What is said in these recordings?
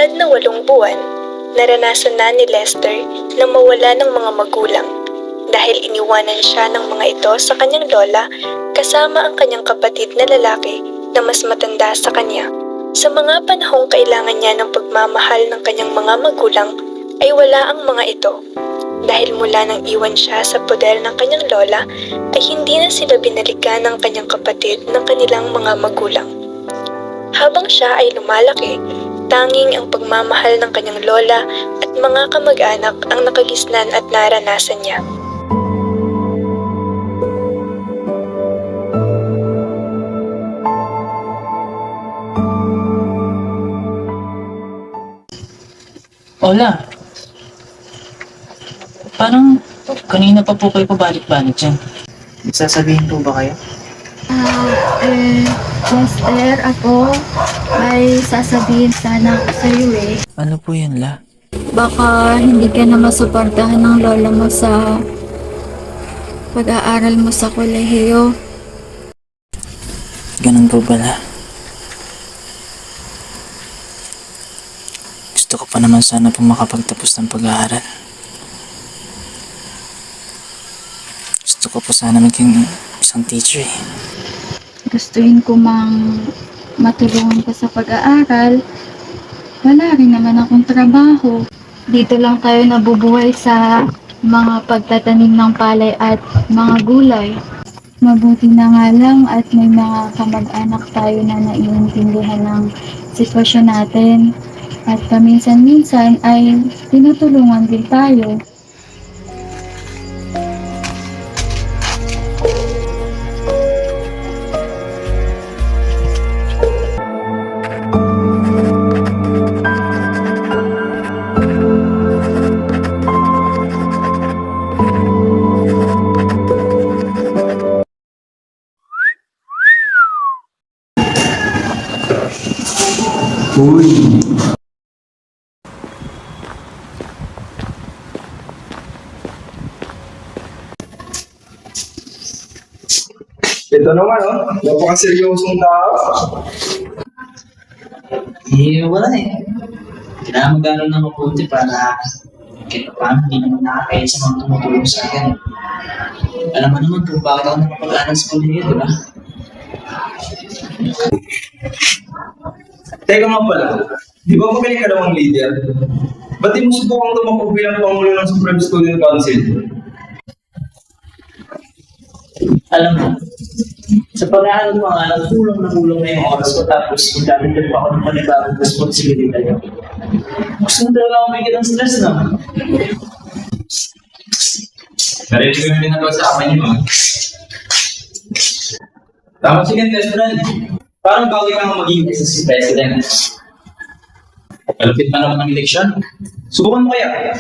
edad na 8 buwan, naranasan na ni Lester na mawala ng mga magulang dahil iniwanan siya ng mga ito sa kanyang lola kasama ang kanyang kapatid na lalaki na mas matanda sa kanya. Sa mga panahong kailangan niya ng pagmamahal ng kanyang mga magulang ay wala ang mga ito. Dahil mula nang iwan siya sa poder ng kanyang lola ay hindi na sila binalikan ng kanyang kapatid ng kanilang mga magulang. Habang siya ay lumalaki, tanging ang pagmamahal ng kanyang lola at mga kamag-anak ang nakagisnan at naranasan niya. Hola, parang kanina pa po kayo pabalik-balik dyan. Sasabihin po ba kayo? Lester, ako ay sasabihin sana ako sa'yo eh. Ano po yan, La? Baka hindi ka na masuportahan ng lola mo sa pag-aaral mo sa kolehiyo. Ganun po ba, La? Gusto ko pa naman sana po makapagtapos ng pag-aaral. Gusto ko po sana maging isang teacher eh. Gustuin ko mang matulungan ka sa pag-aaral. Wala rin naman akong trabaho. Dito lang tayo nabubuhay sa mga pagtatanim ng palay at mga gulay. Mabuti na nga lang at may mga kamag-anak tayo na naiintindihan ng sitwasyon natin. At paminsan-minsan ay tinutulungan din tayo. Ito naman, napakaseryosong tao. Wala eh. Kailangan mag-aaral ng mabuti para kahit paano hindi naman nakakaya sa mga tumutulong sa akin. Alam mo naman kung bakit ako nakapag-aaral sa kolehiyo, di ba? Teka nga pala, di ba magaling ka namang leader? Ba't di mo subukang tumakbo bilang Pangulo ng Supreme Student Council? Alam mo, sa pag-aaral mo nga, nagkulang na yung oras ko tapos magdadagdag pa ako ng panibagong responsibilidad yun. Gusto mo talaga ako bigyan ng stress na. Narinig ko yung pinagawa sa akin yun. Tama sige, Tesbrand. Parang bagay kang maging assistant president. Kalapit pa naman ng eleksyon. Subukan mo kaya?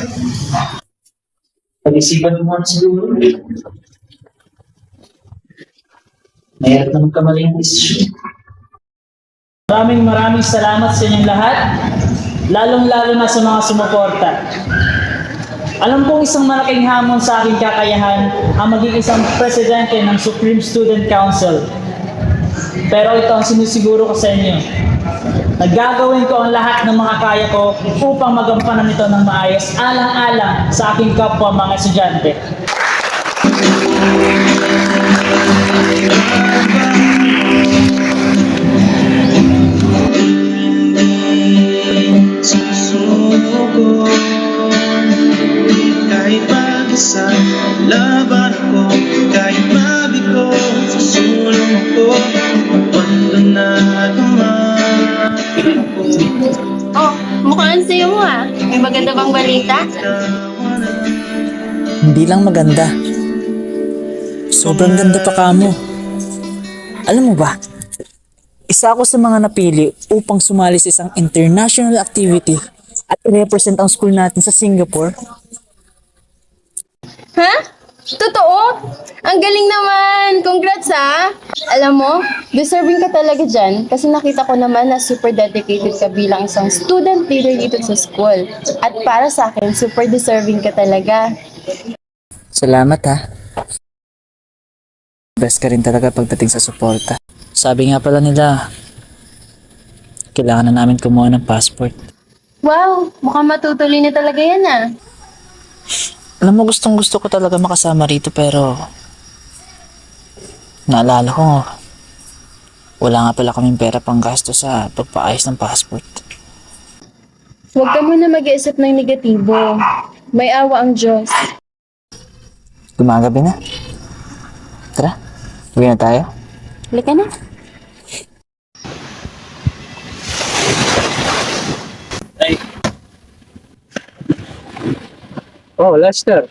Pag-isipan mo muna siguro. Mayroon na magkamaling desisyon. Maraming salamat sa inyong lahat, lalong-lalo na sa mga sumuporta. Alam kong isang malaking hamon sa aking kakayahan ang maging isang presidente ng Supreme Student Council. Pero ito ang sinisiguro ko sa inyo. Naggagawin ko ang lahat ng mga kaya ko upang magampanan ito ng maayos alang-alang sa aking kapwa mga estudyante. Kahit mag-isa, laban ako. Kahit mabigo, susulong ako. Wala na dumaan ako. Oh, mukhang sayo mo ah. May maganda bang balita? Hindi lang maganda. Sobrang ganda pa kamo. Alam mo ba, isa ako sa mga napili upang sumali sa isang international activity at i-represent ang school natin sa Singapore. Ha? Totoo? Ang galing naman! Congrats ha! Alam mo, deserving ka talaga dyan kasi nakita ko naman na super dedicated ka bilang isang student leader dito sa school. At para sa akin, super deserving ka talaga. Salamat ha. Best ka rin talaga pagdating sa suporta. Sabi nga pala nila, kailangan na namin kumuha ng passport. Wow, mukhang matutuloy na talaga yan ah. Alam mo, gustong gusto ko talaga makasama rito pero naalala ko, wala nga pala kaming pera pang gasto sa pagpaayos ng passport. Huwag ka muna mag-iisip ng negatibo. May awa ang Diyos. Gumagabi na. Tara, uwi na tayo. Halika na. Oh, Lester.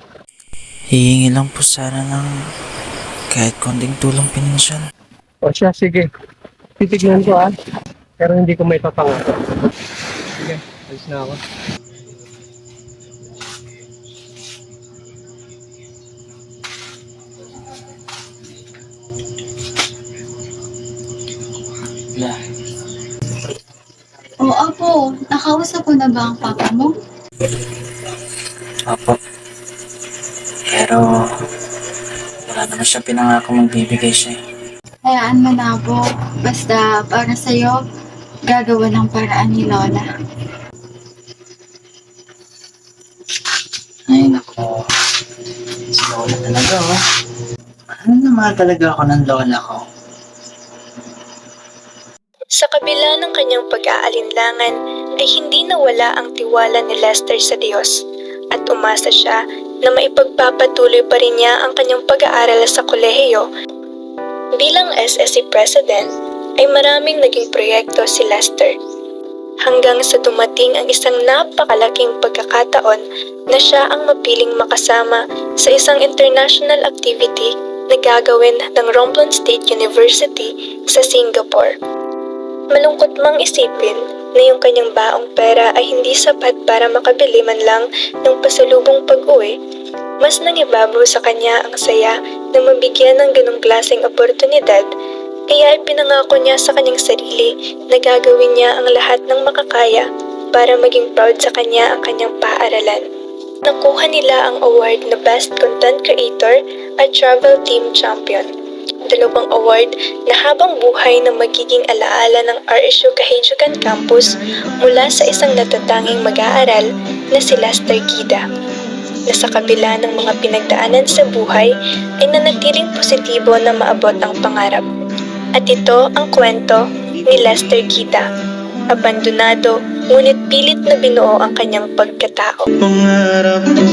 Hihingi lang po sana ng kahit konting tulong pinansyal. O siya, sige. Titignan ko Pero hindi ko may papangako. Sige, alis na ako. Wala. Oo, Apo. Nakausap ko na ba ang papa mo? Opo. Pero wala naman siya pinangako magbibigay siya. Hayaan mo na, Apo. Basta para sa'yo, gagawa ng paraan ni Lola. Ay, nako. Si Lola talaga, oh. Ano naman talaga ako ng lola ko? Sa kabila ng kanyang pag-aalinlangan ay hindi nawala ang tiwala ni Lester sa Diyos at umasa siya na maipagpapatuloy pa rin niya ang kanyang pag-aaral sa kolehiyo. Bilang SSC President ay maraming naging proyekto si Lester hanggang sa dumating ang isang napakalaking pagkakataon na siya ang mapiling makasama sa isang international activity na gagawin ng Romblon State University sa Singapore. Malungkot mang isipin na yung kanyang baong pera ay hindi sapat para makabili man lang ng pasalubong pag-uwi, mas nangibabaw sa kanya ang saya na mabigyan ng ganong klaseng oportunidad, kaya ipinangako niya sa kanyang sarili na gagawin niya ang lahat ng makakaya para maging proud sa kanya ang kanyang paaralan. Nakuha nila ang award na Best Content Creator at Travel Team Champion. Dalawang award na habang buhay na magiging alaala ng RSU Kahijukan Campus mula sa isang natatanging mag-aaral na si Lester Gida, na sa kabila ng mga pinagdaanan sa buhay ay nanatiling positibo na maabot ang pangarap. At ito ang kwento ni Lester Gida, abandonado ngunit pilit na binuo ang kanyang pagkatao. Pangarap ko